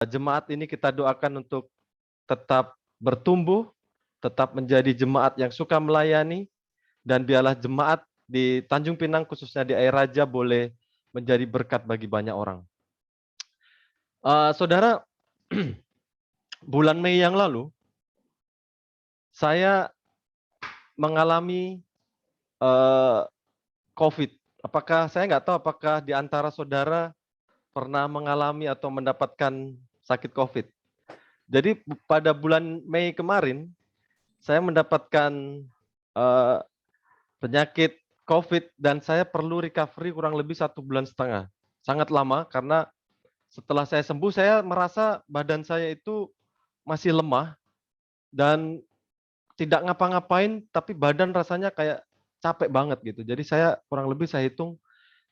Jemaat ini kita doakan untuk tetap bertumbuh, tetap menjadi jemaat yang suka melayani, dan biarlah jemaat di Tanjung Pinang khususnya di Air Raja boleh menjadi berkat bagi banyak orang. Saudara, bulan Mei yang lalu saya mengalami eh, COVID. Saya nggak tahu apakah di antara saudara pernah mengalami atau mendapatkan sakit COVID. Jadi pada bulan Mei kemarin saya mendapatkan eh, penyakit COVID dan saya perlu recovery kurang lebih 1,5 bulan. Sangat lama karena setelah saya sembuh saya merasa badan saya itu masih lemah dan tidak ngapa-ngapain tapi badan rasanya kayak capek banget gitu. Jadi saya kurang lebih saya hitung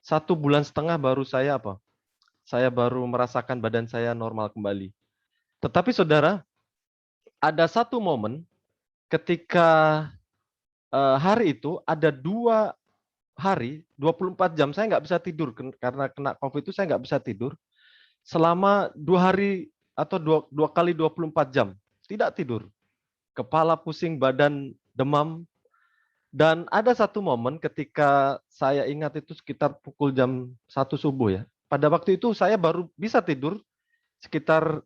1,5 bulan baru saya baru merasakan badan saya normal kembali. Tetapi saudara, ada satu momen ketika hari itu ada 2 hari, 24 jam saya nggak bisa tidur karena kena COVID itu saya nggak bisa tidur selama 2 hari atau dua kali 24 jam tidak tidur, kepala pusing, badan demam, dan ada satu momen ketika saya ingat itu sekitar pukul jam 1 subuh ya. Pada waktu itu saya baru bisa tidur sekitar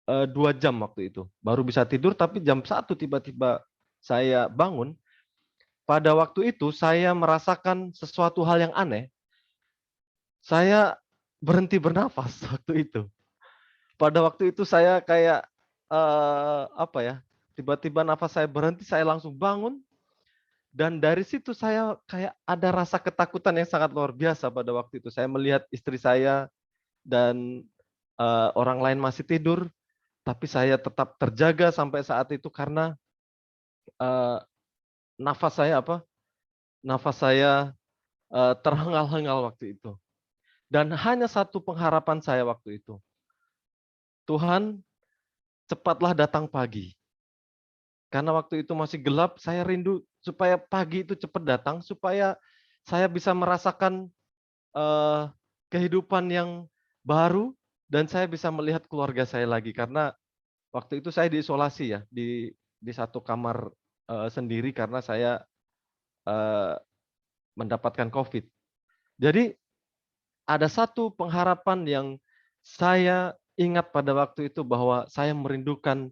2 jam waktu itu. Baru bisa tidur tapi jam 1 tiba-tiba saya bangun. Pada waktu itu saya merasakan sesuatu hal yang aneh. Saya berhenti bernafas waktu itu. Pada waktu itu saya kayak apa ya? Tiba-tiba nafas saya berhenti, saya langsung bangun dan dari situ saya kayak ada rasa ketakutan yang sangat luar biasa pada waktu itu. Saya melihat istri saya dan orang lain masih tidur, tapi saya tetap terjaga sampai saat itu karena eh, nafas saya Nafas saya terhengal-hengal waktu itu. Dan hanya satu pengharapan saya waktu itu. Tuhan, cepatlah datang pagi. Karena waktu itu masih gelap, saya rindu supaya pagi itu cepat datang, supaya saya bisa merasakan eh, kehidupan yang baru dan saya bisa melihat keluarga saya lagi. Karena waktu itu saya diisolasi ya, di satu kamar sendiri karena saya eh, mendapatkan COVID. Jadi ada satu pengharapan yang saya ingat pada waktu itu bahwa saya merindukan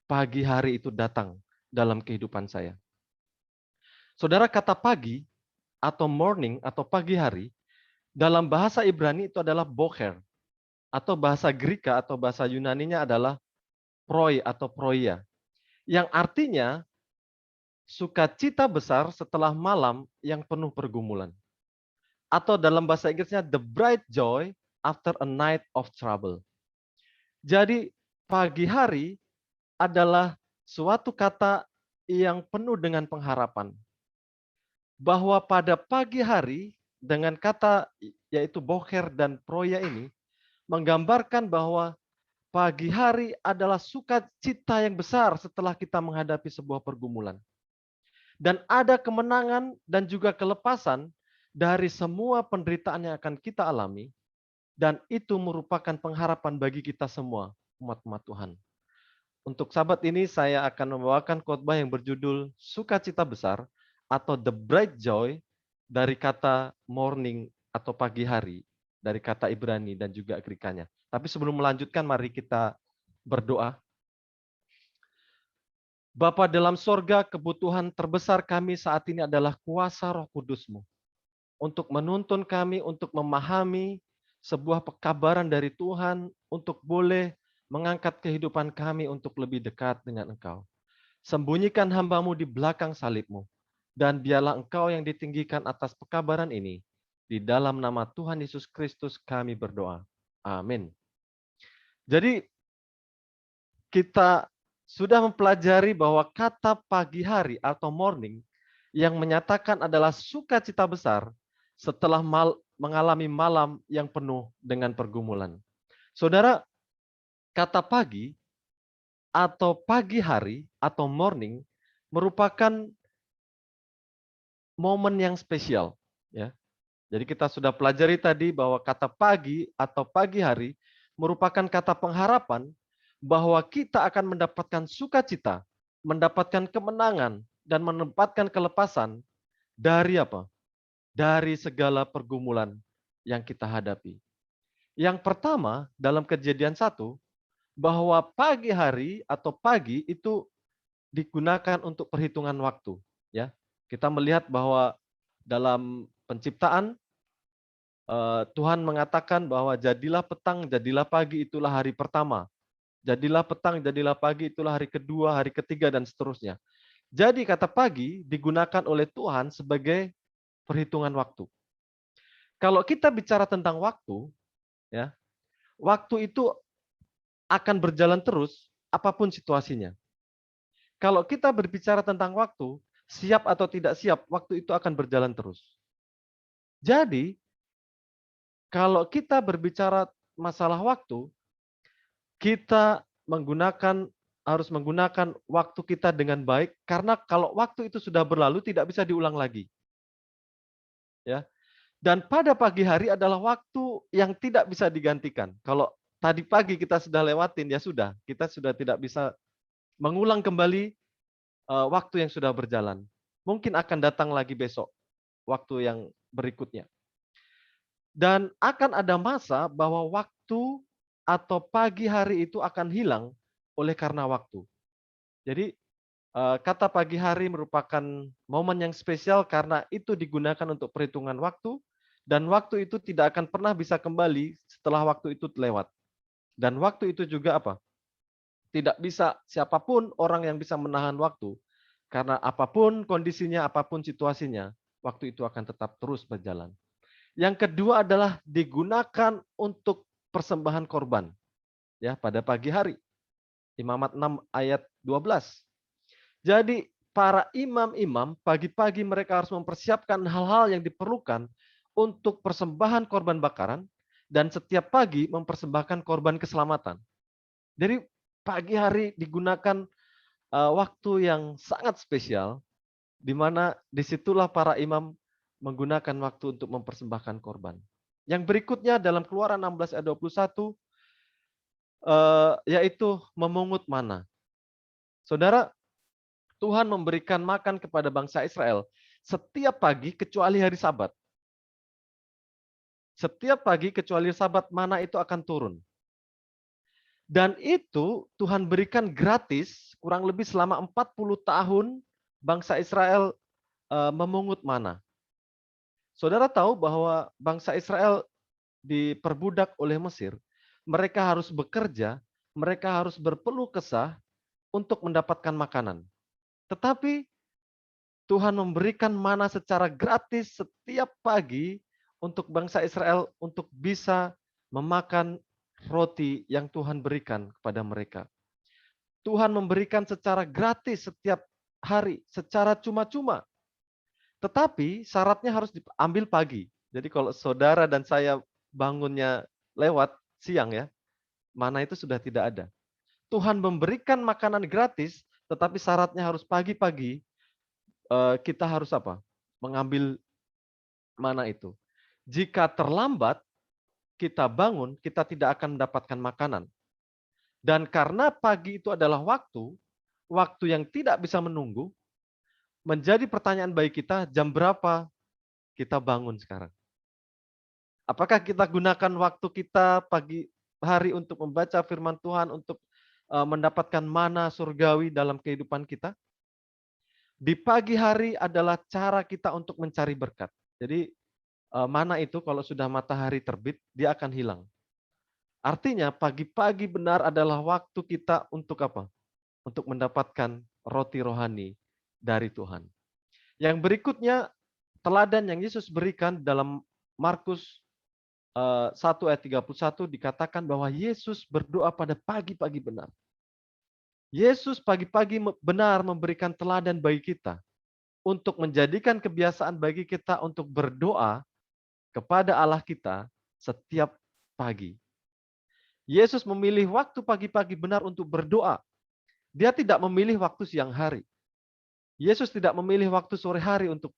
pagi hari itu datang dalam kehidupan saya. Saudara, kata pagi atau morning atau pagi hari dalam bahasa Ibrani itu adalah boker, atau bahasa Greka atau bahasa Yunaninya adalah proi atau proia, yang artinya sukacita besar setelah malam yang penuh pergumulan. Atau dalam bahasa Inggrisnya the bright joy after a night of trouble. Jadi pagi hari adalah suatu kata yang penuh dengan pengharapan. Bahwa pada pagi hari dengan kata yaitu boker dan proya ini menggambarkan bahwa pagi hari adalah sukacita yang besar setelah kita menghadapi sebuah pergumulan. Dan ada kemenangan dan juga kelepasan dari semua penderitaan yang akan kita alami. Dan itu merupakan pengharapan bagi kita semua, umat-umat Tuhan. Untuk sahabat ini saya akan membawakan khotbah yang berjudul Sukacita Besar atau The Bright Joy dari kata morning atau pagi hari, dari kata Ibrani dan juga Grekanya. Tapi sebelum melanjutkan mari kita berdoa. Bapa dalam sorga, kebutuhan terbesar kami saat ini adalah kuasa Roh Kudus-Mu untuk menuntun kami, untuk memahami sebuah pekabaran dari Tuhan, untuk boleh mengangkat kehidupan kami untuk lebih dekat dengan Engkau. Sembunyikan hamba-Mu di belakang salib-Mu, dan biarlah Engkau yang ditinggikan atas pekabaran ini. Di dalam nama Tuhan Yesus Kristus kami berdoa. Amin. Jadi kita sudah mempelajari bahwa kata pagi hari atau morning yang menyatakan adalah sukacita besar setelah mengalami malam yang penuh dengan pergumulan. Saudara, kata pagi atau pagi hari atau morning merupakan momen yang spesial, ya. Jadi kita sudah pelajari tadi bahwa kata pagi atau pagi hari merupakan kata pengharapan bahwa kita akan mendapatkan sukacita, mendapatkan kemenangan, dan menempatkan kelepasan dari apa? Dari segala pergumulan yang kita hadapi. Yang pertama, dalam Kejadian 1, bahwa pagi hari atau pagi itu digunakan untuk perhitungan waktu. Ya, kita melihat bahwa dalam penciptaan Tuhan mengatakan bahwa jadilah petang, jadilah pagi, itulah hari pertama. Jadilah petang, jadilah pagi, itulah hari kedua, hari ketiga, dan seterusnya. Jadi kata pagi digunakan oleh Tuhan sebagai perhitungan waktu. Kalau kita bicara tentang waktu, ya, waktu itu akan berjalan terus apapun situasinya. Kalau kita berbicara tentang waktu, siap atau tidak siap, waktu itu akan berjalan terus. Jadi, kalau kita berbicara masalah waktu, kita harus menggunakan waktu kita dengan baik, karena kalau waktu itu sudah berlalu tidak bisa diulang lagi. Ya. Dan pada pagi hari adalah waktu yang tidak bisa digantikan. Kalau tadi pagi kita sudah lewatin, ya sudah, kita sudah tidak bisa mengulang kembali waktu yang sudah berjalan. Mungkin akan datang lagi besok, waktu yang berikutnya. Dan akan ada masa bahwa waktu atau pagi hari itu akan hilang oleh karena waktu. Jadi kata pagi hari merupakan momen yang spesial karena itu digunakan untuk perhitungan waktu, dan waktu itu tidak akan pernah bisa kembali setelah waktu itu lewat. Dan waktu itu juga apa? Tidak bisa siapapun orang yang bisa menahan waktu, karena apapun kondisinya, apapun situasinya, waktu itu akan tetap terus berjalan. Yang kedua adalah digunakan untuk persembahan korban, ya, pada pagi hari. Imamat 6 ayat 12. Jadi para imam-imam pagi-pagi mereka harus mempersiapkan hal-hal yang diperlukan untuk persembahan korban bakaran, dan setiap pagi mempersembahkan korban keselamatan. Jadi pagi hari digunakan waktu yang sangat spesial, di mana disitulah para imam menggunakan waktu untuk mempersembahkan korban. Yang berikutnya dalam Keluaran 16 ayat 21, yaitu memungut mana. Saudara, Tuhan memberikan makan kepada bangsa Israel setiap pagi kecuali hari Sabat. Setiap pagi kecuali Sabat, mana itu akan turun. Dan itu Tuhan berikan gratis kurang lebih selama 40 tahun bangsa Israel memungut mana. Saudara tahu bahwa bangsa Israel diperbudak oleh Mesir, mereka harus bekerja, mereka harus berpeluh kesah untuk mendapatkan makanan. Tetapi Tuhan memberikan mana secara gratis setiap pagi untuk bangsa Israel untuk bisa memakan roti yang Tuhan berikan kepada mereka. Tuhan memberikan secara gratis setiap hari, secara cuma-cuma. Tetapi syaratnya harus diambil pagi. Jadi kalau saudara dan saya bangunnya lewat siang, ya, mana itu sudah tidak ada. Tuhan memberikan makanan gratis, tetapi syaratnya harus pagi-pagi kita harus apa? Mengambil mana itu. Jika terlambat kita bangun, kita tidak akan mendapatkan makanan. Dan karena pagi itu adalah waktu yang tidak bisa menunggu, menjadi pertanyaan bagi kita, jam berapa kita bangun sekarang? Apakah kita gunakan waktu kita pagi hari untuk membaca firman Tuhan, untuk mendapatkan mana surgawi dalam kehidupan kita? Di pagi hari adalah cara kita untuk mencari berkat. Jadi mana itu kalau sudah matahari terbit, dia akan hilang. Artinya pagi-pagi benar adalah waktu kita untuk apa? Untuk mendapatkan roti rohani dari Tuhan. Yang berikutnya, teladan yang Yesus berikan dalam Markus 1 ayat 31 dikatakan bahwa Yesus berdoa pada pagi-pagi benar. Yesus pagi-pagi benar memberikan teladan bagi kita untuk menjadikan kebiasaan bagi kita untuk berdoa kepada Allah kita setiap pagi. Yesus memilih waktu pagi-pagi benar untuk berdoa. Dia tidak memilih waktu siang hari. Yesus tidak memilih waktu sore hari untuk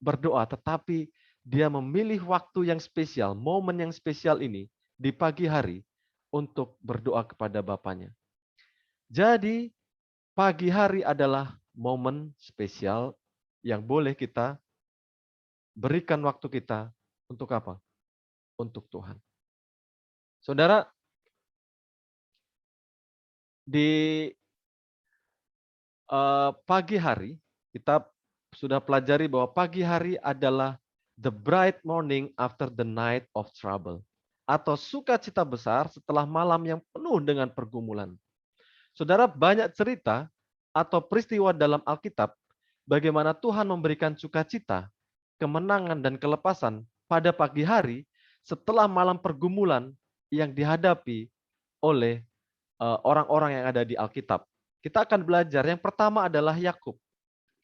berdoa, tetapi dia memilih waktu yang spesial, momen yang spesial ini di pagi hari untuk berdoa kepada Bapaknya. Jadi pagi hari adalah momen spesial yang boleh kita berikan waktu kita untuk apa? Untuk Tuhan. Saudara, di pagi hari kita sudah pelajari bahwa pagi hari adalah the bright morning after the night of trouble, atau sukacita besar setelah malam yang penuh dengan pergumulan. Saudara, banyak cerita atau peristiwa dalam Alkitab bagaimana Tuhan memberikan sukacita, kemenangan, dan kelepasan pada pagi hari setelah malam pergumulan yang dihadapi oleh orang-orang yang ada di Alkitab. Kita akan belajar. Yang pertama adalah Yakub.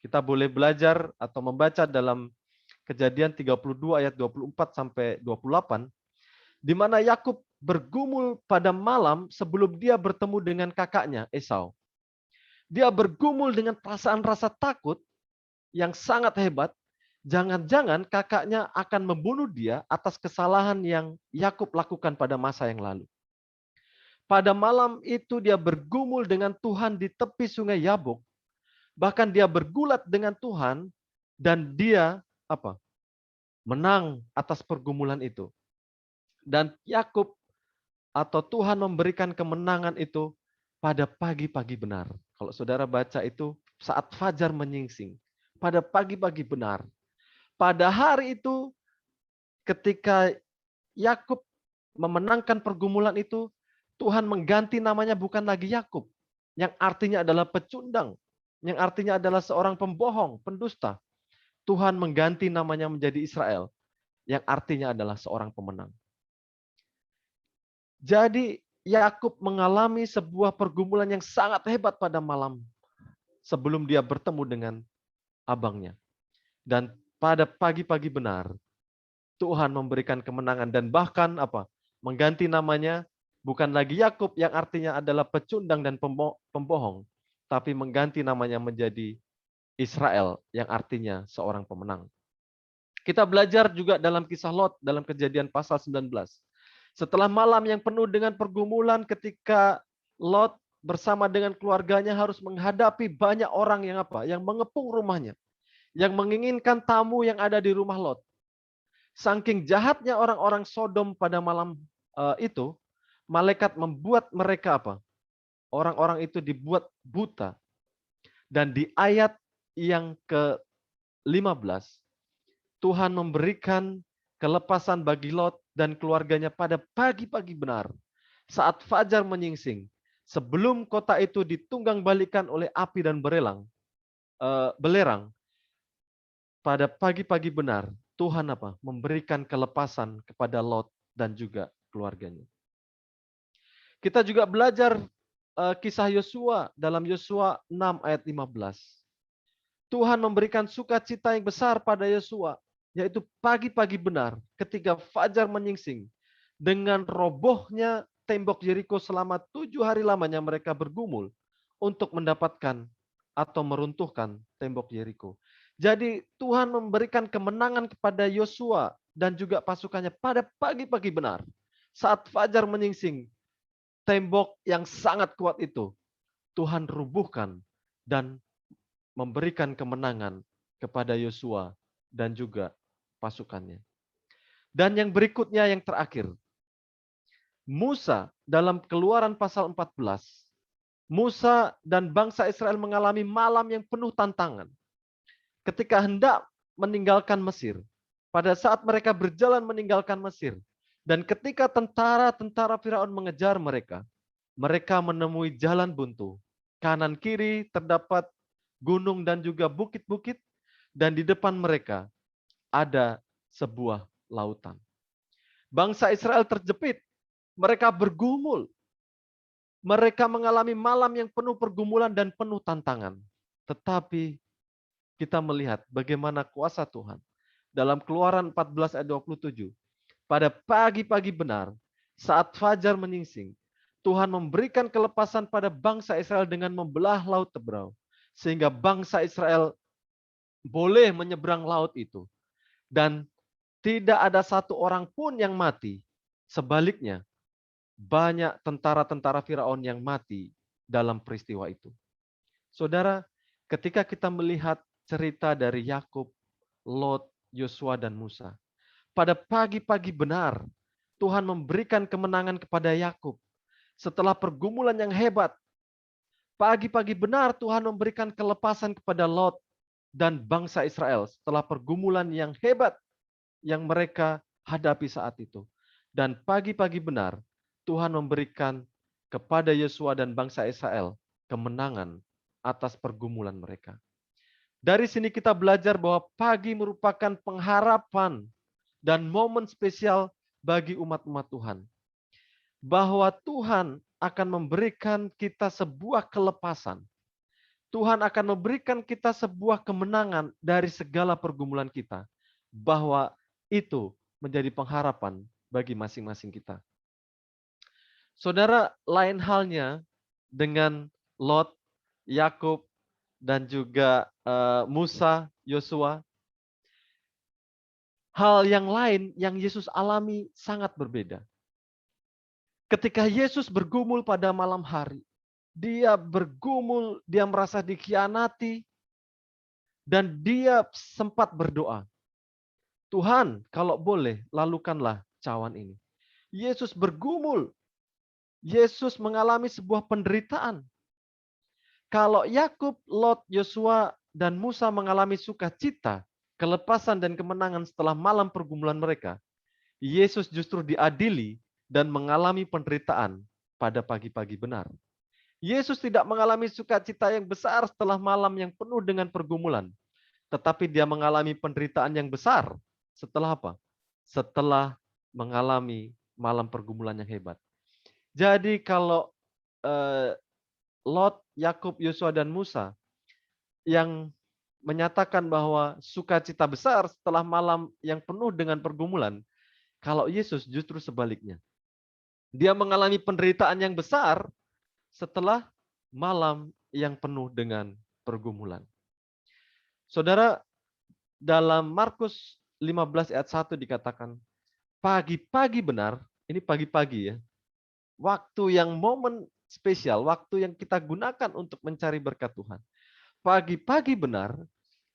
Kita boleh belajar atau membaca dalam Kejadian 32 ayat 24 sampai 28, di mana Yakub bergumul pada malam sebelum dia bertemu dengan kakaknya Esau. Dia bergumul dengan perasaan rasa takut yang sangat hebat. Jangan-jangan kakaknya akan membunuh dia atas kesalahan yang Yakub lakukan pada masa yang lalu. Pada malam itu dia bergumul dengan Tuhan di tepi sungai Yabok. Bahkan dia bergulat dengan Tuhan dan dia menang atas pergumulan itu. Dan Yakub atau Tuhan memberikan kemenangan itu pada pagi-pagi benar. Kalau saudara baca itu saat fajar menyingsing. Pada pagi-pagi benar. Pada hari itu ketika Yakub memenangkan pergumulan itu, Tuhan mengganti namanya bukan lagi Yakub, yang artinya adalah pecundang, yang artinya adalah seorang pembohong, pendusta. Tuhan mengganti namanya menjadi Israel, yang artinya adalah seorang pemenang. Jadi Yakub mengalami sebuah pergumulan yang sangat hebat pada malam sebelum dia bertemu dengan abangnya. Dan pada pagi-pagi benar, Tuhan memberikan kemenangan dan bahkan mengganti namanya bukan lagi Yakub yang artinya adalah pecundang dan pembohong, tapi mengganti namanya menjadi Israel yang artinya seorang pemenang. Kita belajar juga dalam kisah Lot dalam Kejadian pasal 19. Setelah malam yang penuh dengan pergumulan ketika Lot bersama dengan keluarganya harus menghadapi banyak orang yang mengepung rumahnya, yang menginginkan tamu yang ada di rumah Lot. Saking jahatnya orang-orang Sodom pada malam itu, malaikat membuat mereka orang-orang itu dibuat buta. Dan di ayat yang ke-15, Tuhan memberikan kelepasan bagi Lot dan keluarganya pada pagi-pagi benar, saat fajar menyingsing, sebelum kota itu ditunggang balikan oleh api dan belerang. Pada pagi-pagi benar, Tuhan memberikan kelepasan kepada Lot dan juga keluarganya. Kita juga belajar kisah Yosua dalam Yosua 6 ayat 15. Tuhan memberikan sukacita yang besar pada Yosua, yaitu pagi-pagi benar ketika fajar menyingsing. Dengan robohnya tembok Yeriko selama 7 hari lamanya mereka bergumul untuk mendapatkan atau meruntuhkan tembok Yeriko. Jadi Tuhan memberikan kemenangan kepada Yosua dan juga pasukannya pada pagi-pagi benar. Saat fajar menyingsing, tembok yang sangat kuat itu Tuhan rubuhkan dan memberikan kemenangan kepada Yosua dan juga pasukannya. Dan yang berikutnya yang terakhir, Musa dalam Keluaran pasal 14. Musa dan bangsa Israel mengalami malam yang penuh tantangan. Ketika hendak meninggalkan Mesir, pada saat mereka berjalan meninggalkan Mesir, dan ketika tentara-tentara Firaun mengejar mereka, mereka menemui jalan buntu. Kanan kiri terdapat gunung dan juga bukit-bukit, dan di depan mereka ada sebuah lautan. Bangsa Israel terjepit, mereka bergumul. Mereka mengalami malam yang penuh pergumulan dan penuh tantangan. Tetapi kita melihat bagaimana kuasa Tuhan. Dalam Keluaran 14 ayat 27, pada pagi-pagi benar, saat fajar menyingsing, Tuhan memberikan kelepasan pada bangsa Israel dengan membelah laut Tebrau. Sehingga bangsa Israel boleh menyeberang laut itu. Dan tidak ada satu orang pun yang mati Sebaliknya, banyak tentara-tentara Firaun yang mati dalam peristiwa itu. Saudara, ketika kita melihat cerita dari Yakub, Lot, Yosua, dan Musa, pada pagi-pagi benar Tuhan memberikan kemenangan kepada Yakub setelah pergumulan yang hebat. Pagi-pagi benar Tuhan memberikan kelepasan kepada Lot dan bangsa Israel setelah pergumulan yang hebat yang mereka hadapi saat itu. Dan pagi-pagi benar Tuhan memberikan kepada Yosua dan bangsa Israel kemenangan atas pergumulan mereka. Dari sini kita belajar bahwa pagi merupakan pengharapan dan momen spesial bagi umat-umat Tuhan. Bahwa Tuhan akan memberikan kita sebuah kelepasan. Tuhan akan memberikan kita sebuah kemenangan dari segala pergumulan kita. Bahwa itu menjadi pengharapan bagi masing-masing kita. Saudara, lain halnya dengan Lot, Yakub, dan juga Musa, Yosua. Hal yang lain yang Yesus alami sangat berbeda. Ketika Yesus bergumul pada malam hari, dia bergumul, dia merasa dikhianati, dan dia sempat berdoa. Tuhan, kalau boleh, lalukanlah cawan ini. Yesus bergumul. Yesus mengalami sebuah penderitaan. Kalau Yakub, Lot, Yosua, dan Musa mengalami sukacita, kelepasan dan kemenangan setelah malam pergumulan mereka, Yesus justru diadili dan mengalami penderitaan pada pagi-pagi benar. Yesus tidak mengalami sukacita yang besar setelah malam yang penuh dengan pergumulan, tetapi dia mengalami penderitaan yang besar setelah apa? Setelah mengalami malam pergumulan yang hebat. Jadi kalau Lot, Yakub, Yosua, dan Musa yang menyatakan bahwa sukacita besar setelah malam yang penuh dengan pergumulan, kalau Yesus justru sebaliknya. Dia mengalami penderitaan yang besar setelah malam yang penuh dengan pergumulan. Saudara, dalam Markus 15 ayat 1 dikatakan, pagi-pagi benar, ini pagi-pagi ya, waktu yang momen spesial, waktu yang kita gunakan untuk mencari berkat Tuhan. Pagi-pagi benar,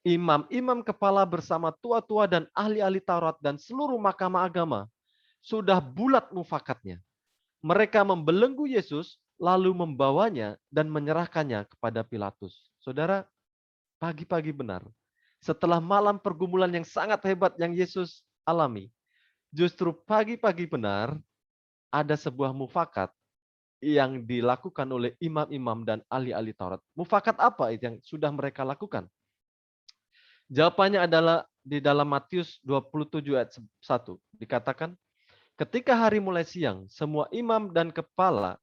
imam-imam kepala bersama tua-tua dan ahli-ahli Taurat dan seluruh mahkamah agama sudah bulat mufakatnya. Mereka membelenggu Yesus, lalu membawanya dan menyerahkannya kepada Pilatus. Saudara, pagi-pagi benar. Setelah malam pergumulan yang sangat hebat yang Yesus alami, justru pagi-pagi benar ada sebuah mufakat yang dilakukan oleh imam-imam dan ahli-ahli Taurat. Mufakat apa yang sudah mereka lakukan? Jawabannya adalah di dalam Matius 27 ayat 1. Dikatakan, ketika hari mulai siang, semua imam kepala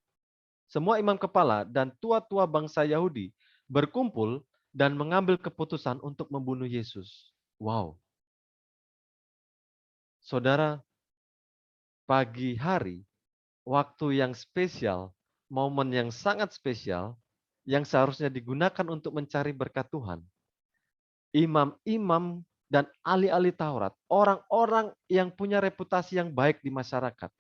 dan tua-tua bangsa Yahudi berkumpul dan mengambil keputusan untuk membunuh Yesus. Wow. Saudara, pagi hari, waktu yang spesial, momen yang sangat spesial, yang seharusnya digunakan untuk mencari berkat Tuhan. Imam-imam dan ahli-ahli Taurat, orang-orang yang punya reputasi yang baik di masyarakat,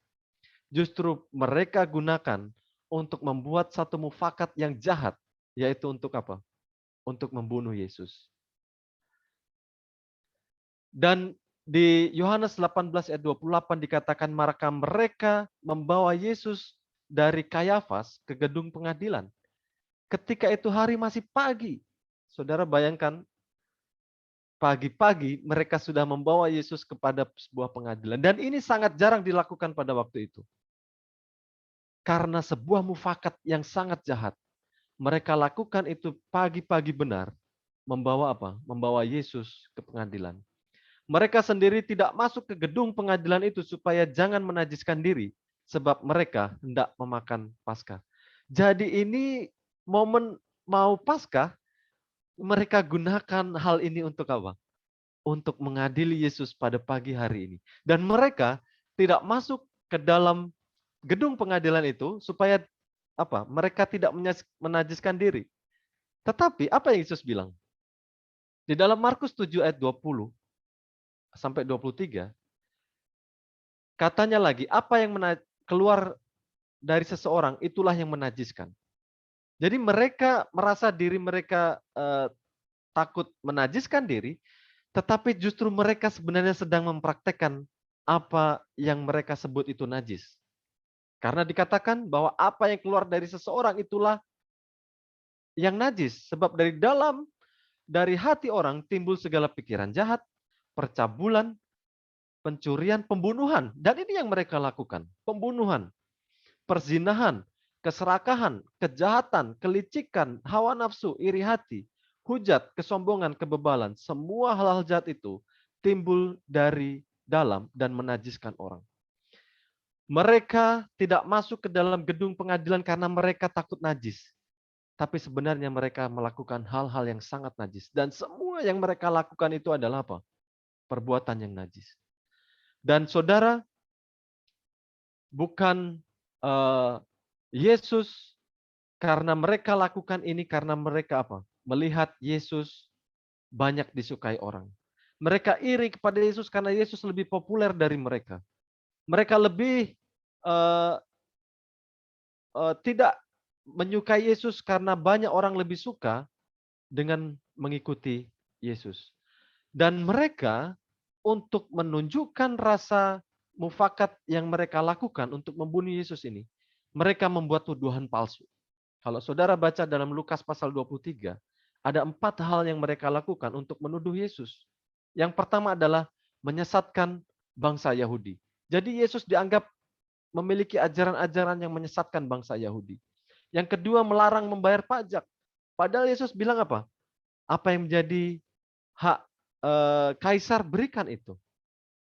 justru mereka gunakan untuk membuat satu mufakat yang jahat, yaitu untuk apa? Untuk membunuh Yesus. Dan di Yohanes 18 ayat 28 dikatakan mereka membawa Yesus dari Kayafas ke gedung pengadilan. Ketika itu hari masih pagi. Saudara bayangkan, pagi-pagi mereka sudah membawa Yesus kepada sebuah pengadilan. Dan ini sangat jarang dilakukan pada waktu itu. Karena sebuah mufakat yang sangat jahat. Mereka lakukan itu pagi-pagi benar. Membawa apa? Membawa Yesus ke pengadilan. Mereka sendiri tidak masuk ke gedung pengadilan itu supaya jangan menajiskan diri. Sebab mereka hendak memakan Paskah. Jadi ini momen mau Paskah, mereka gunakan hal ini untuk apa? Untuk mengadili Yesus pada pagi hari ini. Dan mereka tidak masuk ke dalam gedung pengadilan itu supaya apa? Mereka tidak menajiskan diri. Tetapi apa yang Yesus bilang? Di dalam Markus 7 ayat 20 sampai 23, Katanya lagi, apa yang keluar dari seseorang itulah yang menajiskan. Jadi mereka merasa diri mereka takut menajiskan diri, tetapi justru mereka sebenarnya sedang mempraktekkan apa yang mereka sebut itu najis. Karena dikatakan bahwa apa yang keluar dari seseorang itulah yang najis. Sebab dari hati orang timbul segala pikiran jahat, percabulan, pencurian, pembunuhan. Dan ini yang mereka lakukan. Pembunuhan, perzinahan, keserakahan, kejahatan, kelicikan, hawa nafsu, iri hati, hujat, kesombongan, kebebalan. Semua hal-hal jahat itu timbul dari dalam dan menajiskan orang. Mereka tidak masuk ke dalam gedung pengadilan karena mereka takut najis. Tapi sebenarnya mereka melakukan hal-hal yang sangat najis. Dan semua yang mereka lakukan itu adalah apa? Perbuatan yang najis. Dan saudara, bukan Yesus karena mereka lakukan ini karena mereka apa? Melihat Yesus banyak disukai orang. Mereka iri kepada Yesus karena Yesus lebih populer dari mereka. Mereka lebih eh, tidak menyukai Yesus karena banyak orang lebih suka dengan mengikuti Yesus. Dan mereka untuk menunjukkan rasa mufakat yang mereka lakukan untuk membunuh Yesus ini, mereka membuat tuduhan palsu. Kalau saudara baca dalam Lukas pasal 23, ada 4 hal yang mereka lakukan untuk menuduh Yesus. Yang pertama adalah menyesatkan bangsa Yahudi. Jadi Yesus dianggap memiliki ajaran-ajaran yang menyesatkan bangsa Yahudi. Yang kedua, melarang membayar pajak. Padahal Yesus bilang apa? Apa yang menjadi hak kaisar berikan itu.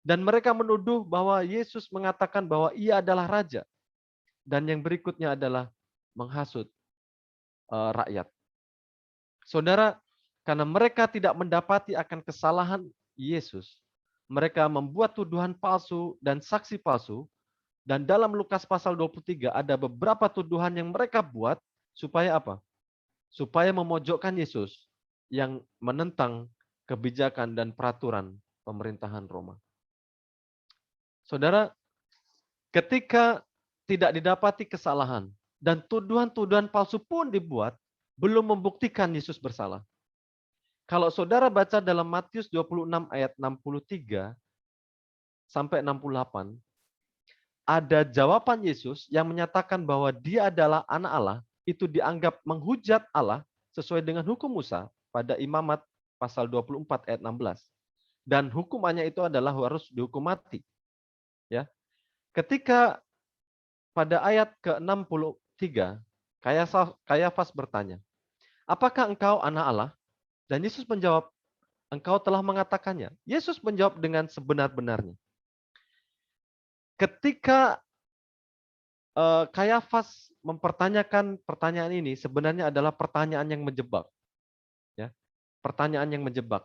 Dan mereka menuduh bahwa Yesus mengatakan bahwa ia adalah raja. Dan yang berikutnya adalah menghasut rakyat. Saudara, karena mereka tidak mendapati akan kesalahan Yesus, mereka membuat tuduhan palsu dan saksi palsu. Dan dalam Lukas pasal 23 ada beberapa tuduhan yang mereka buat supaya apa? Supaya memojokkan Yesus yang menentang kebijakan dan peraturan pemerintahan Roma. Saudara, ketika tidak didapati kesalahan dan tuduhan-tuduhan palsu pun dibuat, belum membuktikan Yesus bersalah. Kalau saudara baca dalam Matius 26 ayat 63 sampai 68, ada jawaban Yesus yang menyatakan bahwa dia adalah anak Allah, itu dianggap menghujat Allah sesuai dengan hukum Musa pada Imamat pasal 24 ayat 16. Dan hukumannya itu adalah harus dihukum mati. Ya. Ketika pada ayat ke-63, Kayafas bertanya, "Apakah engkau anak Allah?" Dan Yesus menjawab, "Engkau telah mengatakannya." Yesus menjawab dengan sebenar-benarnya. Ketika Kayafas mempertanyakan pertanyaan ini, sebenarnya adalah pertanyaan yang menjebak. Ya, pertanyaan yang menjebak.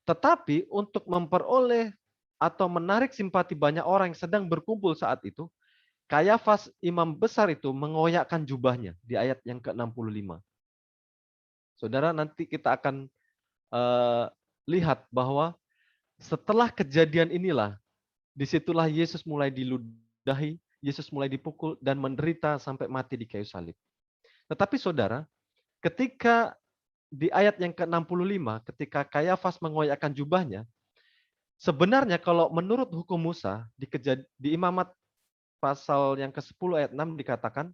Tetapi untuk memperoleh atau menarik simpati banyak orang yang sedang berkumpul saat itu, Kayafas imam besar itu mengoyakkan jubahnya di ayat yang ke-65. Saudara, nanti kita akan lihat bahwa setelah kejadian inilah, disitulah Yesus mulai diludahi, Yesus mulai dipukul dan menderita sampai mati di kayu salib. Tetapi saudara, ketika di ayat yang ke-65, ketika Kayafas mengoyakkan jubahnya, sebenarnya kalau menurut hukum Musa, di Imamat pasal yang ke-10 ayat 6 dikatakan,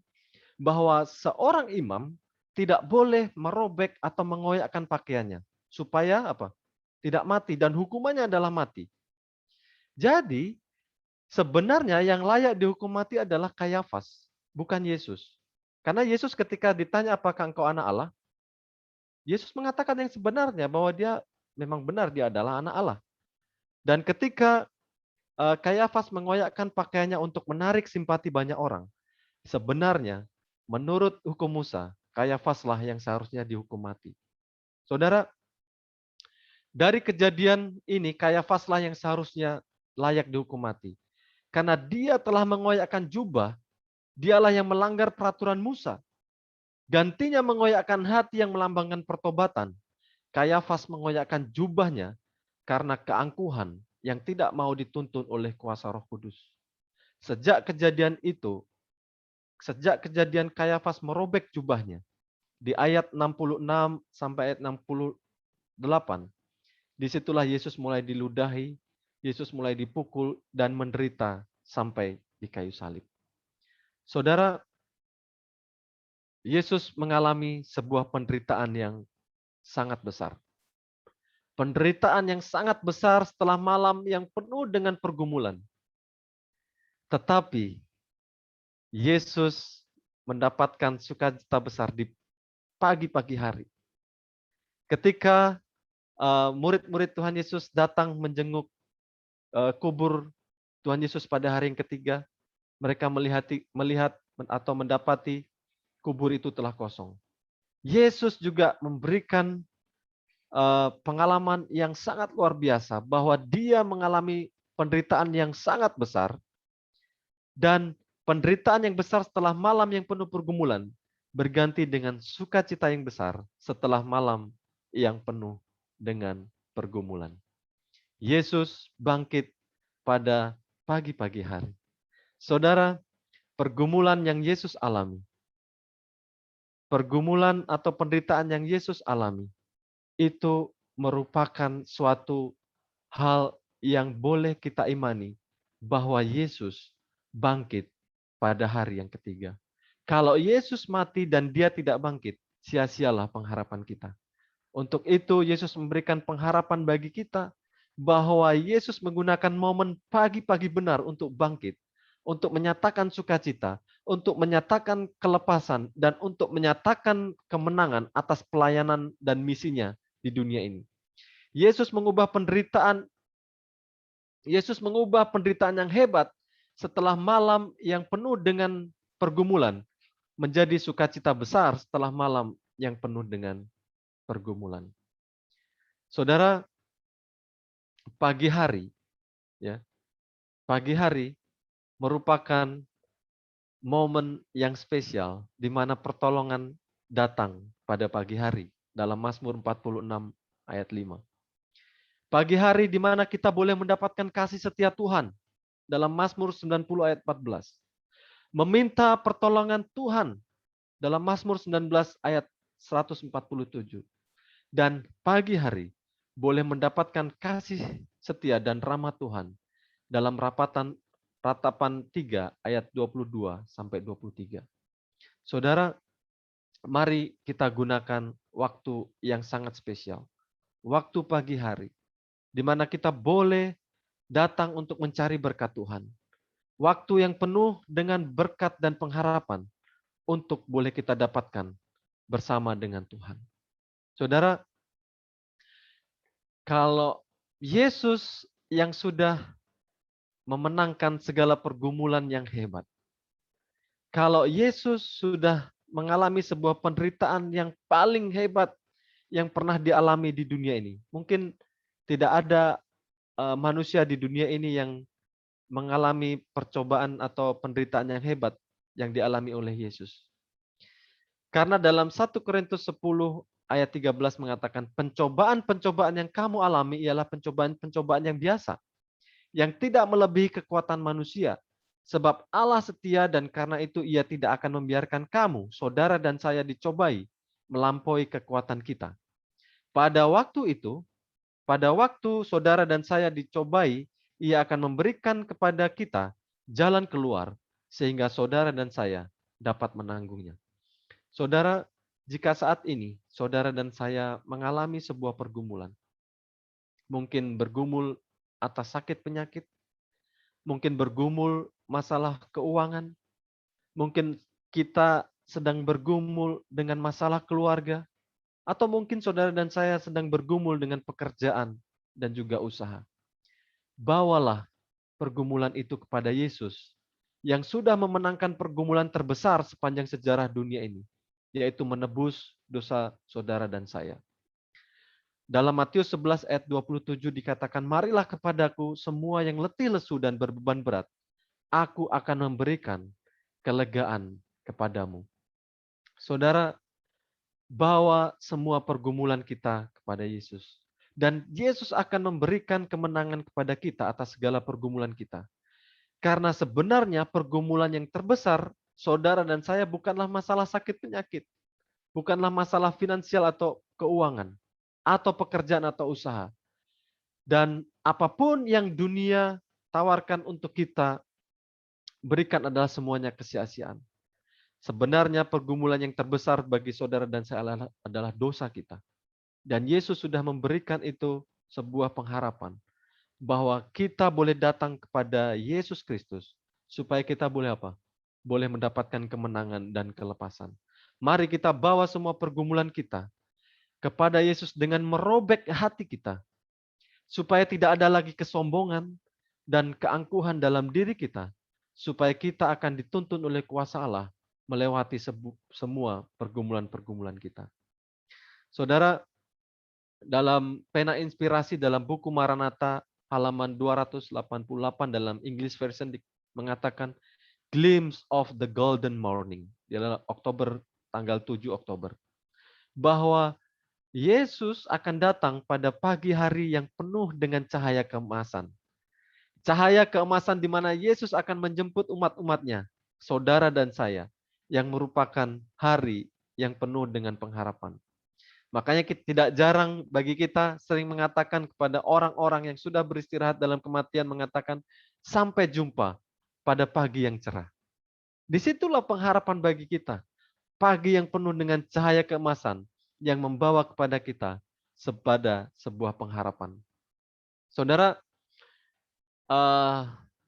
bahwa seorang imam tidak boleh merobek atau mengoyakkan pakaiannya. Supaya apa? Tidak mati, dan hukumannya adalah mati. Jadi, sebenarnya yang layak dihukum mati adalah Kayafas, bukan Yesus. Karena Yesus ketika ditanya apakah engkau anak Allah, Yesus mengatakan yang sebenarnya bahwa dia memang benar dia adalah anak Allah. Dan ketika Kayafas mengoyakkan pakaiannya untuk menarik simpati banyak orang, sebenarnya menurut hukum Musa, Kayafaslah yang seharusnya dihukum mati. Saudara, dari kejadian ini Kayafaslah yang seharusnya layak dihukum mati. Karena dia telah mengoyakkan jubah, dialah yang melanggar peraturan Musa. Gantinya mengoyakkan hati yang melambangkan pertobatan. Kayafas mengoyakkan jubahnya karena keangkuhan yang tidak mau dituntun oleh kuasa Roh Kudus. Sejak kejadian itu, sejak kejadian Kayafas merobek jubahnya, di ayat 66 sampai ayat 68, disitulah Yesus mulai diludahi, Yesus mulai dipukul dan menderita sampai di kayu salib. Saudara, Yesus mengalami sebuah penderitaan yang sangat besar. Penderitaan yang sangat besar setelah malam yang penuh dengan pergumulan. Tetapi Yesus mendapatkan sukacita besar di pagi-pagi hari. Ketika murid-murid Tuhan Yesus datang menjenguk kubur Tuhan Yesus pada hari yang ketiga, mereka melihat atau mendapati kubur itu telah kosong. Yesus juga memberikan pengalaman yang sangat luar biasa bahwa dia mengalami penderitaan yang sangat besar, dan penderitaan yang besar setelah malam yang penuh pergumulan berganti dengan sukacita yang besar setelah malam yang penuh dengan pergumulan. Yesus bangkit pada pagi-pagi hari. Saudara, pergumulan yang Yesus alami, pergumulan atau penderitaan yang Yesus alami, itu merupakan suatu hal yang boleh kita imani bahwa Yesus bangkit pada hari yang ketiga. Kalau Yesus mati dan dia tidak bangkit, sia-sialah pengharapan kita. Untuk itu Yesus memberikan pengharapan bagi kita bahwa Yesus menggunakan momen pagi-pagi benar untuk bangkit, untuk menyatakan sukacita, untuk menyatakan kelepasan, dan untuk menyatakan kemenangan atas pelayanan dan misinya di dunia ini. Yesus mengubah penderitaan yang hebat setelah malam yang penuh dengan pergumulan menjadi sukacita besar setelah malam yang penuh dengan pergumulan. Saudara, pagi hari merupakan momen yang spesial di mana pertolongan datang pada pagi hari dalam Mazmur 46 ayat 5. Pagi hari di mana kita boleh mendapatkan kasih setia Tuhan dalam Mazmur 90 ayat 14. Meminta pertolongan Tuhan dalam Mazmur 19 ayat 147. Dan pagi hari boleh mendapatkan kasih setia dan rahmat Tuhan dalam Ratapan 3 ayat 22 sampai 23. Saudara, mari kita gunakan waktu yang sangat spesial. Waktu pagi hari, di mana kita boleh datang untuk mencari berkat Tuhan. Waktu yang penuh dengan berkat dan pengharapan untuk boleh kita dapatkan bersama dengan Tuhan. Saudara, kalau Yesus yang sudah memenangkan segala pergumulan yang hebat, kalau Yesus sudah mengalami sebuah penderitaan yang paling hebat yang pernah dialami di dunia ini, mungkin tidak ada manusia di dunia ini yang mengalami percobaan atau penderitaan yang hebat yang dialami oleh Yesus. Karena dalam 1 Korintus 10 ayat 13 mengatakan, pencobaan-pencobaan yang kamu alami ialah pencobaan-pencobaan yang biasa, yang tidak melebihi kekuatan manusia. Sebab Allah setia dan karena itu ia tidak akan membiarkan kamu, saudara dan saya dicobai melampaui kekuatan kita. Pada waktu itu, pada waktu saudara dan saya dicobai, ia akan memberikan kepada kita jalan keluar sehingga saudara dan saya dapat menanggungnya. Saudara, jika saat ini saudara dan saya mengalami sebuah pergumulan, mungkin bergumul atas sakit penyakit, mungkin bergumul masalah keuangan, mungkin kita sedang bergumul dengan masalah keluarga, atau mungkin saudara dan saya sedang bergumul dengan pekerjaan dan juga usaha. Bawalah pergumulan itu kepada Yesus yang sudah memenangkan pergumulan terbesar sepanjang sejarah dunia ini, yaitu menebus dosa saudara dan saya. Dalam Matius 11 ayat 27 dikatakan, marilah kepadaku semua yang letih lesu dan berbeban berat, aku akan memberikan kelegaan kepadamu. Saudara, bawa semua pergumulan kita kepada Yesus. Dan Yesus akan memberikan kemenangan kepada kita atas segala pergumulan kita. Karena sebenarnya pergumulan yang terbesar saudara dan saya bukanlah masalah sakit penyakit, bukanlah masalah finansial atau keuangan, atau pekerjaan atau usaha. Dan apapun yang dunia tawarkan untuk kita berikan adalah semuanya kesia-siaan. Sebenarnya pergumulan yang terbesar bagi saudara dan saya adalah dosa kita. Dan Yesus sudah memberikan itu sebuah pengharapan bahwa kita boleh datang kepada Yesus Kristus supaya kita boleh apa? Boleh mendapatkan kemenangan dan kelepasan. Mari kita bawa semua pergumulan kita kepada Yesus dengan merobek hati kita supaya tidak ada lagi kesombongan dan keangkuhan dalam diri kita, supaya kita akan dituntun oleh kuasa Allah melewati semua pergumulan-pergumulan kita. Saudara, dalam pena inspirasi dalam buku Maranatha halaman 288 dalam English version mengatakan glimpse of the golden morning. Di Oktober, tanggal 7 Oktober. Bahwa Yesus akan datang pada pagi hari yang penuh dengan cahaya keemasan. Cahaya keemasan di mana Yesus akan menjemput umat-umatnya, saudara dan saya, yang merupakan hari yang penuh dengan pengharapan. Makanya tidak jarang bagi kita sering mengatakan kepada orang-orang yang sudah beristirahat dalam kematian, mengatakan, sampai jumpa pada pagi yang cerah. Disitulah pengharapan bagi kita. Pagi yang penuh dengan cahaya keemasan yang membawa kepada kita sebuah pengharapan. Saudara,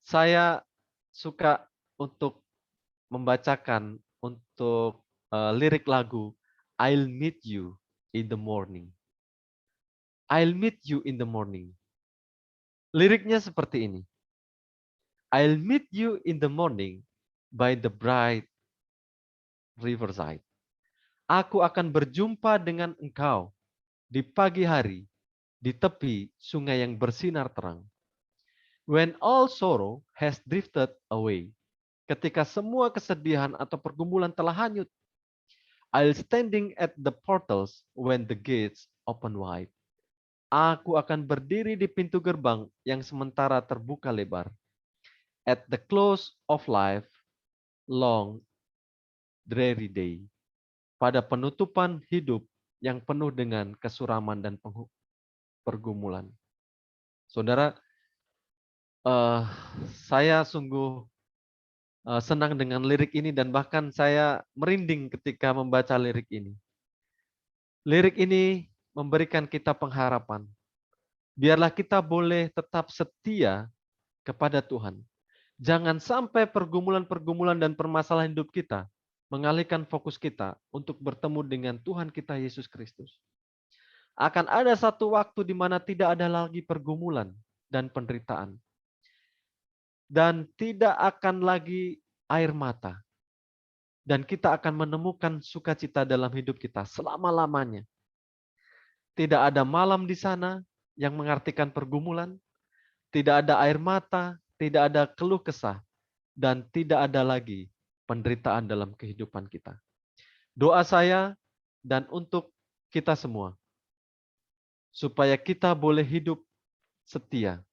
saya suka untuk membacakan untuk lirik lagu I'll Meet You in the Morning. I'll meet you in the morning. Liriknya seperti ini. I'll meet you in the morning by the bright riverside. Aku akan berjumpa dengan engkau di pagi hari di tepi sungai yang bersinar terang. When all sorrow has drifted away. Ketika semua kesedihan atau pergumulan telah hanyut. I'll standing at the portals when the gates open wide. Aku akan berdiri di pintu gerbang yang sementara terbuka lebar. At the close of life, long, dreary day. Pada penutupan hidup yang penuh dengan kesuraman dan pergumulan. Saudara, saya sungguh senang dengan lirik ini dan bahkan saya merinding ketika membaca lirik ini. Lirik ini memberikan kita pengharapan. Biarlah kita boleh tetap setia kepada Tuhan. Jangan sampai pergumulan-pergumulan dan permasalahan hidup kita mengalihkan fokus kita untuk bertemu dengan Tuhan kita Yesus Kristus. Akan ada satu waktu di mana tidak ada lagi pergumulan dan penderitaan. Dan tidak akan lagi air mata. Dan kita akan menemukan sukacita dalam hidup kita selama-lamanya. Tidak ada malam di sana yang mengartikan pergumulan, tidak ada air mata, tidak ada keluh kesah, dan tidak ada lagi penderitaan dalam kehidupan kita. Doa saya dan untuk kita semua, supaya kita boleh hidup setia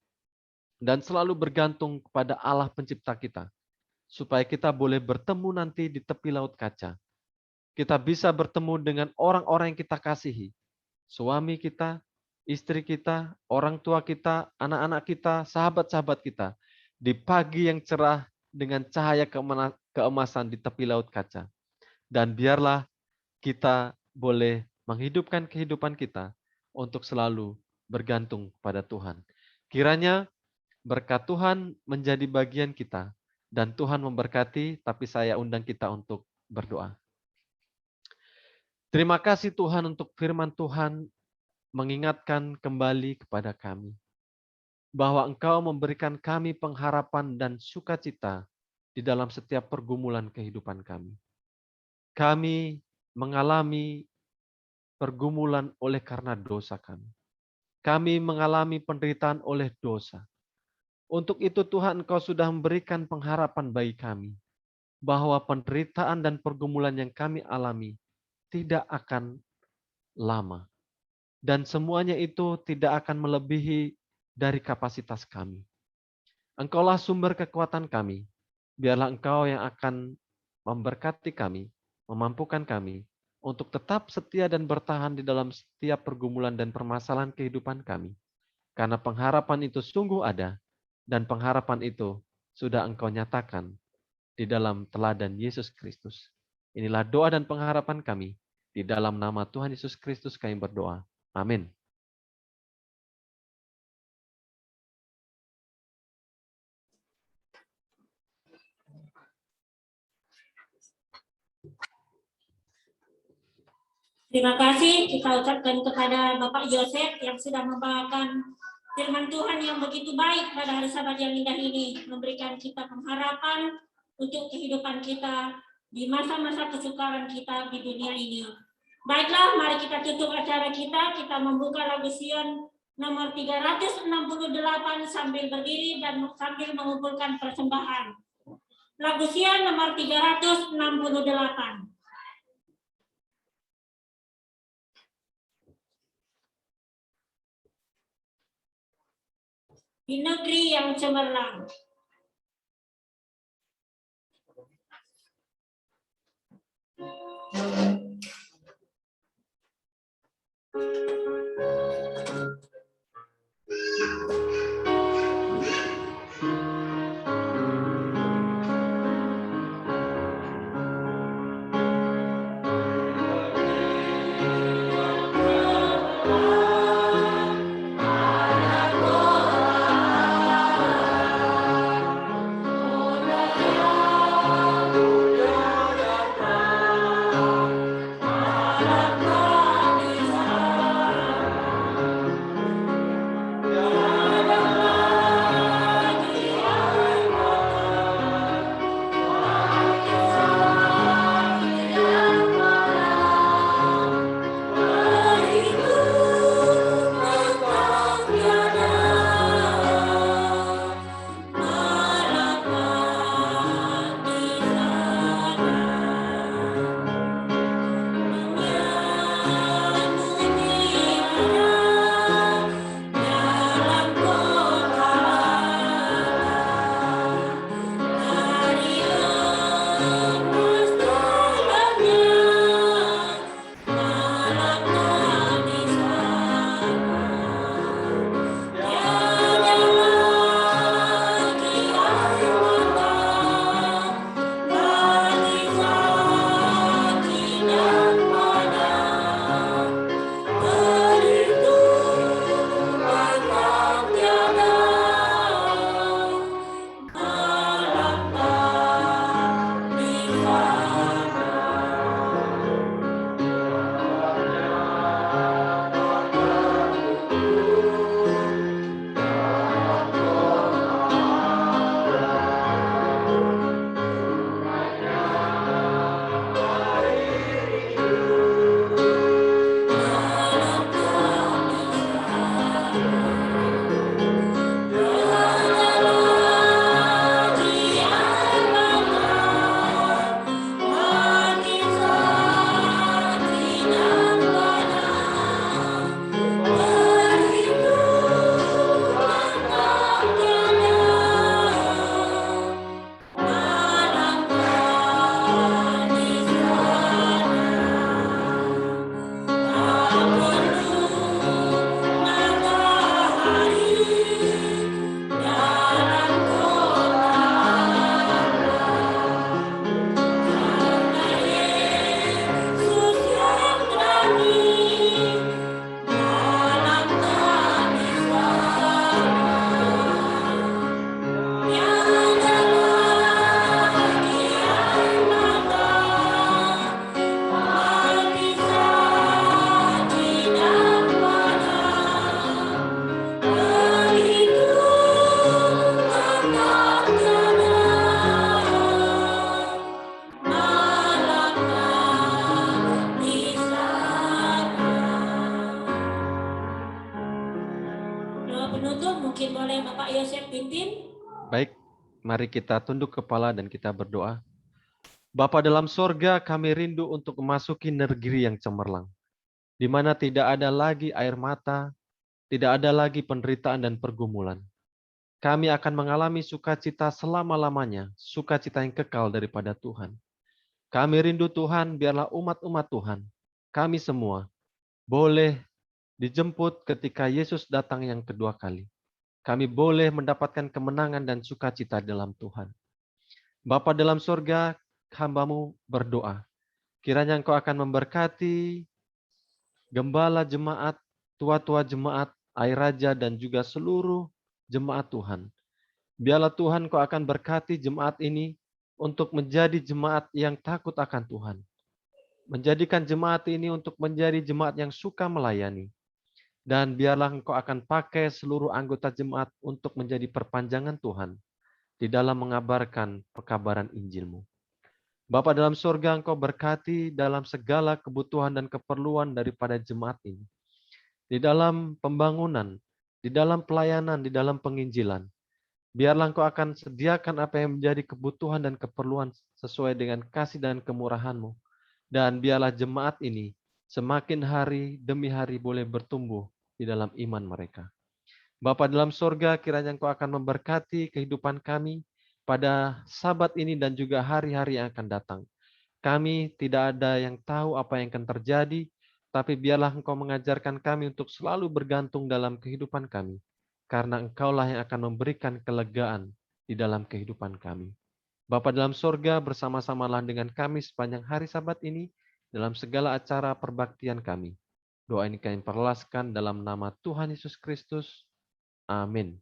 dan selalu bergantung kepada Allah pencipta kita, supaya kita boleh bertemu nanti di tepi laut kaca. Kita bisa bertemu dengan orang-orang yang kita kasihi, suami kita, istri kita, orang tua kita, anak-anak kita, sahabat-sahabat kita, di pagi yang cerah dengan cahaya keemasan di tepi laut kaca. Dan biarlah kita boleh menghidupkan kehidupan kita untuk selalu bergantung pada Tuhan. Kiranya berkat Tuhan menjadi bagian kita, dan Tuhan memberkati, tapi saya undang kita untuk berdoa. Terima kasih Tuhan untuk firman Tuhan mengingatkan kembali kepada kami bahwa Engkau memberikan kami pengharapan dan sukacita di dalam setiap pergumulan kehidupan kami. Kami mengalami pergumulan oleh karena dosa kami. Kami mengalami penderitaan oleh dosa. Untuk itu Tuhan, Engkau sudah memberikan pengharapan bagi kami bahwa penderitaan dan pergumulan yang kami alami tidak akan lama. Dan semuanya itu tidak akan melebihi dari kapasitas kami. Engkaulah sumber kekuatan kami. Biarlah Engkau yang akan memberkati kami, memampukan kami untuk tetap setia dan bertahan di dalam setiap pergumulan dan permasalahan kehidupan kami. Karena pengharapan itu sungguh ada, dan pengharapan itu sudah Engkau nyatakan di dalam teladan Yesus Kristus. Inilah doa dan pengharapan kami. Di dalam nama Tuhan Yesus Kristus kami berdoa. Amin. Terima kasih kita ucapkan kepada Bapak Yosef yang sudah membawakan firman Tuhan yang begitu baik pada hari Sabat yang indah ini, memberikan kita pengharapan untuk kehidupan kita di masa-masa kesukaran kita di dunia ini. Baiklah, mari kita tutup acara kita membuka lagu Sion nomor 368 sambil berdiri dan sambil mengumpulkan persembahan. Lagu Sion nomor 368. Di negeri yang cemerlang. Baik, mari kita tunduk kepala dan kita berdoa. Bapa dalam sorga, kami rindu untuk memasuki negeri yang cemerlang, di mana tidak ada lagi air mata, tidak ada lagi penderitaan dan pergumulan. kami akan mengalami sukacita selama-lamanya, sukacita yang kekal daripada Tuhan. Kami rindu Tuhan, biarlah umat-umat Tuhan, kami semua, boleh dijemput ketika Yesus datang yang kedua kali. Kami boleh mendapatkan kemenangan dan sukacita dalam Tuhan. Bapa dalam surga, hamba-Mu berdoa. Kiranya Engkau akan memberkati gembala jemaat, tua-tua jemaat, air raja, dan juga seluruh jemaat Tuhan. Biarlah Tuhan Kau akan berkati jemaat ini untuk menjadi jemaat yang takut akan Tuhan. Menjadikan jemaat ini untuk menjadi jemaat yang suka melayani. Dan biarlah Engkau akan pakai seluruh anggota jemaat untuk menjadi perpanjangan Tuhan di dalam mengabarkan pekabaran Injil-Mu. Bapa dalam surga, Engkau berkati dalam segala kebutuhan dan keperluan daripada jemaat ini. Di dalam pembangunan, di dalam pelayanan, di dalam penginjilan. Biarlah Engkau akan sediakan apa yang menjadi kebutuhan dan keperluan sesuai dengan kasih dan kemurahan-Mu. Dan biarlah jemaat ini semakin hari demi hari boleh bertumbuh di dalam iman mereka. Bapa dalam surga, kiranya Engkau akan memberkati kehidupan kami pada Sabat ini dan juga hari-hari yang akan datang. Kami tidak ada yang tahu apa yang akan terjadi, tapi biarlah Engkau mengajarkan kami untuk selalu bergantung dalam kehidupan kami, karena Engkaulah yang akan memberikan kelegaan di dalam kehidupan kami. Bapa dalam surga, bersama-samalah dengan kami sepanjang hari Sabat ini, dalam segala acara perbaktian kami. Doa ini kami perlaskan dalam nama Tuhan Yesus Kristus. Amin.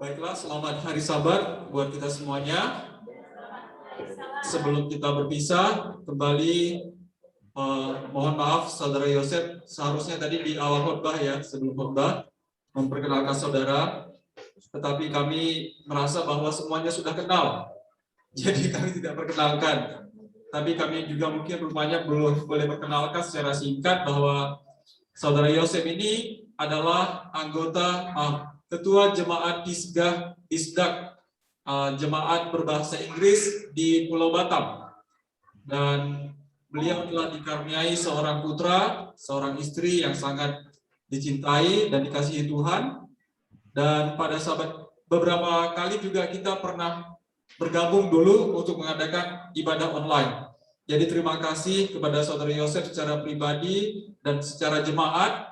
Baiklah, selamat hari Sabat buat kita semuanya. Sebelum kita berpisah, kembali mohon maaf Saudara Yosef, seharusnya tadi di awal khotbah ya, sebelum khotbah, memperkenalkan saudara, tetapi kami merasa bahwa semuanya sudah kenal, jadi kami tidak perkenalkan. Tapi kami juga mungkin rupanya belum boleh perkenalkan secara singkat bahwa Saudara Yosef ini adalah anggota Ketua Jemaat Disdak Jemaat berbahasa Inggris di Pulau Batam, dan beliau telah dikaruniai seorang putra, seorang istri yang sangat dicintai dan dikasihi Tuhan. Dan pada saat beberapa kali juga kita pernah bergabung dulu untuk mengadakan ibadah online. Jadi terima kasih kepada Saudara Yosef secara pribadi dan secara jemaat.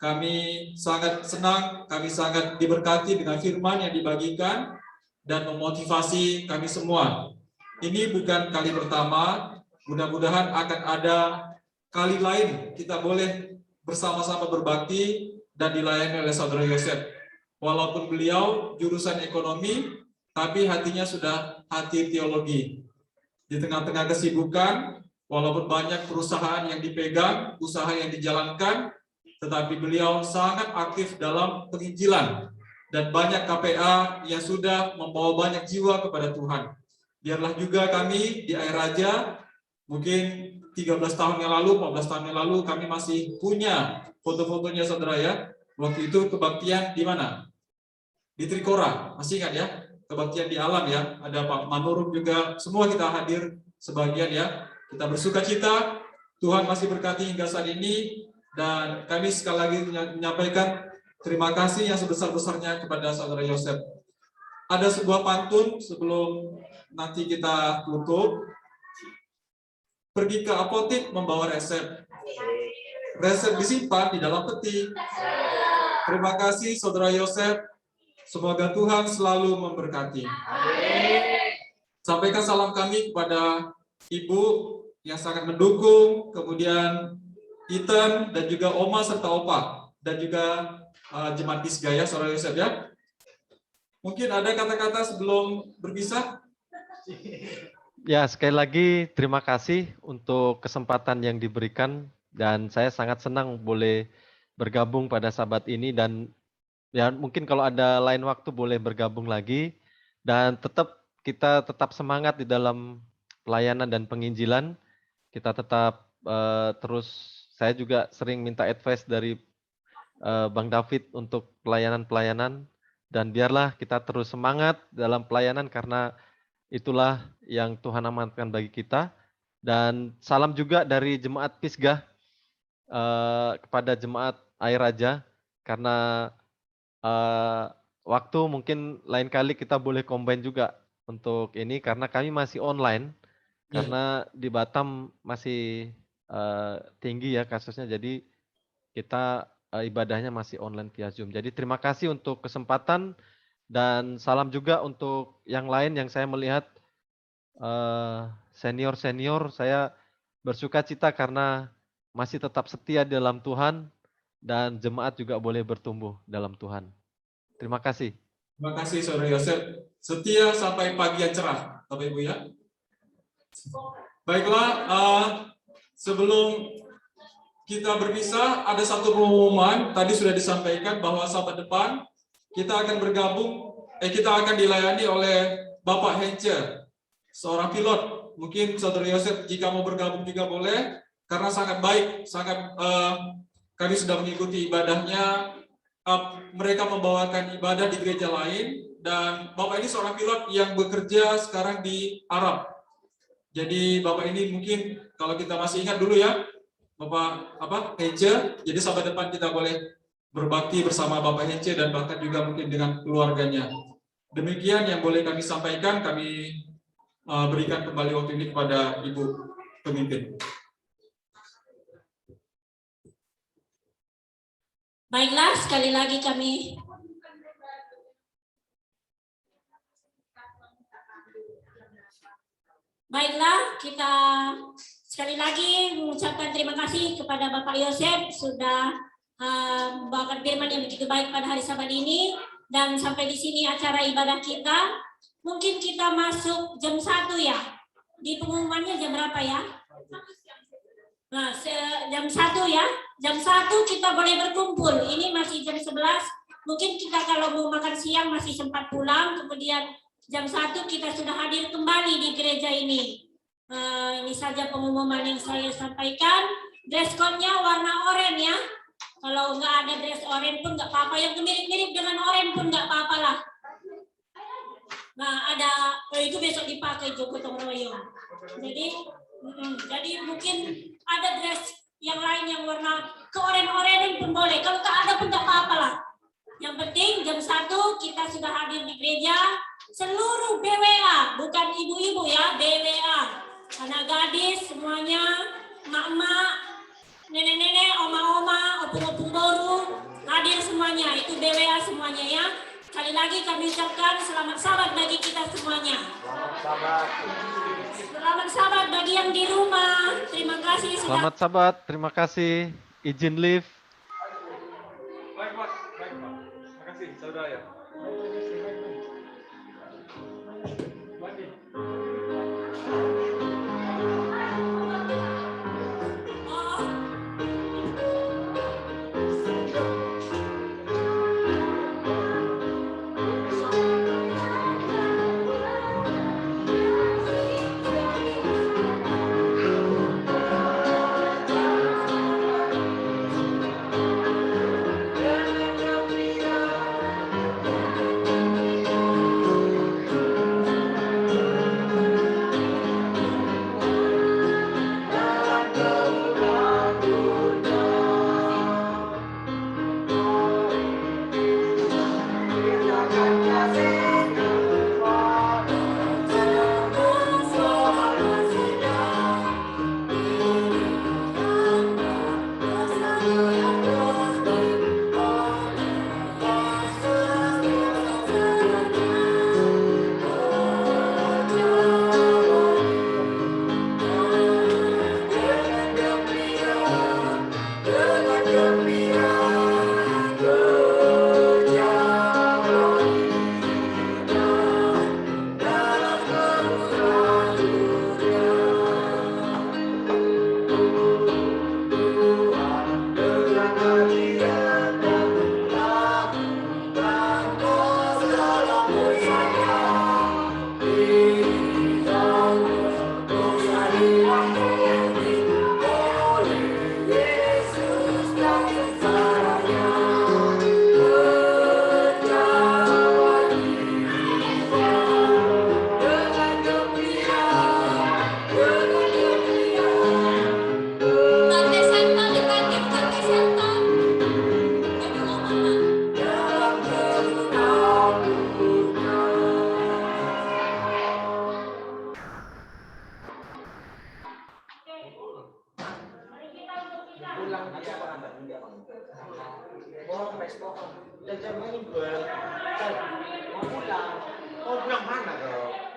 Kami sangat senang, kami sangat diberkati dengan firman yang dibagikan dan memotivasi kami semua. Ini bukan kali pertama, mudah-mudahan akan ada kali lain kita boleh bersama-sama berbakti dan dilayani oleh Saudara Yosef. Walaupun beliau jurusan ekonomi, tapi hatinya sudah hati teologi. Di tengah-tengah kesibukan, walaupun banyak perusahaan yang dipegang, usaha yang dijalankan, tetapi beliau sangat aktif dalam penginjilan dan banyak KPA yang sudah membawa banyak jiwa kepada Tuhan. Biarlah juga kami di Air Raja, mungkin 13 tahun yang lalu, 14 tahun yang lalu, kami masih punya foto-fotonya saudara ya. Waktu itu kebaktian di mana? Di Trikora, masih ingat ya? Kebaktian di alam ya, ada Pak Manurung juga, semua kita hadir sebagian ya. Kita bersuka cita Tuhan masih berkati hingga saat ini, dan kami sekali lagi menyampaikan terima kasih yang sebesar-besarnya kepada Saudara Yosef. Ada sebuah pantun sebelum nanti kita tutup. Pergi ke apotek membawa resep. Resep disimpan di dalam peti. Terima kasih Saudara Yosef. Semoga Tuhan selalu memberkati. Sampaikan salam kami kepada Ibu yang sangat mendukung, kemudian Ethan dan juga Oma serta Opa, dan juga Jemaat Pisgaya, Saudara Yosef ya. Mungkin ada kata-kata sebelum berpisah? Ya, sekali lagi terima kasih untuk kesempatan yang diberikan, dan saya sangat senang boleh bergabung pada sahabat ini, dan ya mungkin kalau ada lain waktu boleh bergabung lagi, dan kita tetap semangat di dalam pelayanan dan penginjilan. Kita tetap terus, saya juga sering minta advice dari Bang David untuk pelayanan-pelayanan, dan biarlah kita terus semangat dalam pelayanan karena itulah yang Tuhan amanatkan bagi kita. Dan salam juga dari Jemaat Pisgah kepada Jemaat Air Raja, karena waktu mungkin lain kali kita boleh combine juga untuk ini, karena kami masih online, karena di Batam masih tinggi ya kasusnya, jadi kita ibadahnya masih online via Zoom. Jadi terima kasih untuk kesempatan, dan salam juga untuk yang lain yang saya melihat senior-senior. Saya bersuka cita karena masih tetap setia dalam Tuhan, dan jemaat juga boleh bertumbuh dalam Tuhan. Terima kasih. Terima kasih Saudara Yosef. Setia sampai pagi yang cerah, Bapak Ibu ya. Baiklah, sebelum kita berpisah, ada satu pengumuman. Tadi sudah disampaikan bahwa Sabat depan kita akan dilayani oleh Bapak Hence, seorang pilot. Mungkin Saudara Yosef jika mau bergabung juga boleh, karena sangat baik, kami sudah mengikuti ibadahnya. Mereka membawakan ibadah di gereja lain, dan Bapak ini seorang pilot yang bekerja sekarang di Arab. Jadi Bapak ini mungkin kalau kita masih ingat dulu ya, Bapak Hence. Jadi Sabat depan kita boleh berbakti bersama Bapak Hence dan bahkan juga mungkin dengan keluarganya. Demikian yang boleh kami sampaikan. Kami berikan kembali waktu ini kepada Ibu Pemimpin. Baiklah, sekali lagi kami kita sekali lagi mengucapkan terima kasih kepada Bapak Yosef sudah membawakan firman yang begitu baik pada hari Sabat ini, dan sampai di sini acara ibadah kita. Mungkin kita masuk jam 1 ya. Di pengumumannya jam berapa ya? Nah, jam 1 ya. Jam 1 kita boleh berkumpul. Ini masih jam 11. Mungkin kita kalau mau makan siang masih sempat pulang. Kemudian jam 1 kita sudah hadir kembali di gereja ini. Ini saja pengumuman yang saya sampaikan. Dress code-nya warna oranye ya. Kalau nggak ada dress oranye pun nggak apa-apa. Yang mirip-mirip dengan oranye pun nggak apa-apa lah. Nah, itu besok dipakai gotong royong. Jadi mungkin ada dress yang lain yang warna keoren-orenan pun boleh. Kalau tak ada pun tak apa-apa lah. Yang penting jam 1 kita sudah hadir di gereja. Seluruh BWA, bukan ibu-ibu ya, BWA. Anak gadis semuanya, mak-mak, nenek-nenek, oma-oma, opung-opung baru, hadir semuanya. Itu BWA semuanya ya. Sekali lagi kami ucapkan selamat Sabat bagi kita semuanya. Selamat Sabat bagi yang di rumah. Terima kasih. Selamat Sabat, terima kasih. Izin live. Baik Pak. Terima kasih Saudara ya. pulang dia bohong dan jam ini mau pulang mana kau